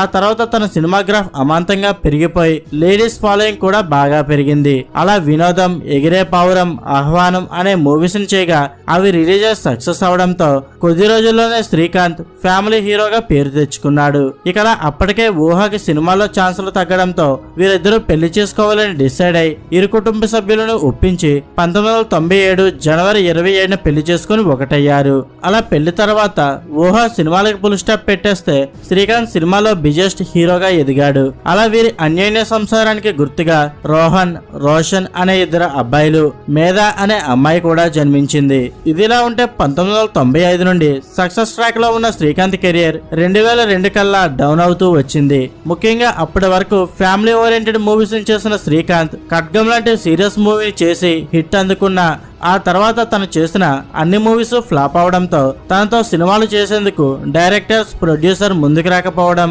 ఆ తర్వాత తన సినిమాగ్రాఫ్ అమాంతంగా పెరిగిపోయి లేడీస్ ఫాలోయింగ్ కూడా బాగా పెరిగింది. అలా వినోదం, ఎగిరే పావురం, ఆహ్వానం అనే మూవీస్ ని చేయగా అవి రిలీజ్ సక్సెస్ అవడంతో కొద్ది రోజుల్లోనే శ్రీకాంత్ ఫ్యామిలీ హీరోగా పేరు తెచ్చుకున్నాడు. ఇక్కడ అప్పటికే ఊహకి సినిమాలో ఛాన్సులు తగ్గడంతో వీరిద్దరూ పెళ్లి చేసుకోవాలని డిసైడ్ అయి ఇరు కుటుంబ సభ్యులను ఒప్పించి 1997 జనవరి 27న పెళ్లి చేసుకుని ఒకటయ్యారు. అలా పెళ్లి తర్వాత ఊహ సినిమాలకు ఫుల్ స్టాప్ పెట్టేస్తే శ్రీకాంత్ సినిమాలో బిగ్గెస్ట్ హీరోగా ఎదిగాడు. అలా వీరి అన్యోన్య సంసారానికి గుర్తుగా రోహన్, రోషన్ అనే ఇద్దరు అబ్బాయిలు, మేధా అనే అమ్మాయి కూడా జన్మించింది. ఇదిలా ఉంటే 1995 నుండి సక్సెస్ ట్రాక్ లో ఉన్న శ్రీకాంత్ కెరియర్ 2002 కల్లా డౌన్ అవుతూ వచ్చింది. ముఖ్యంగా అప్పటి వరకు ఫ్యామిలీ ఓరియంటెడ్ మూవీస్ చేసిన శ్రీకాంత్ ఖడ్గం లాంటి సీరియస్ మూవీ చేసి హిట్ అందుకున్న ఆ తర్వాత తను చేసిన అన్ని మూవీస్ ఫ్లాప్ అవడంతో తనతో సినిమాలు చేసేందుకు డైరెక్టర్స్, ప్రొడ్యూసర్ ముందుకు రాకపోవడం,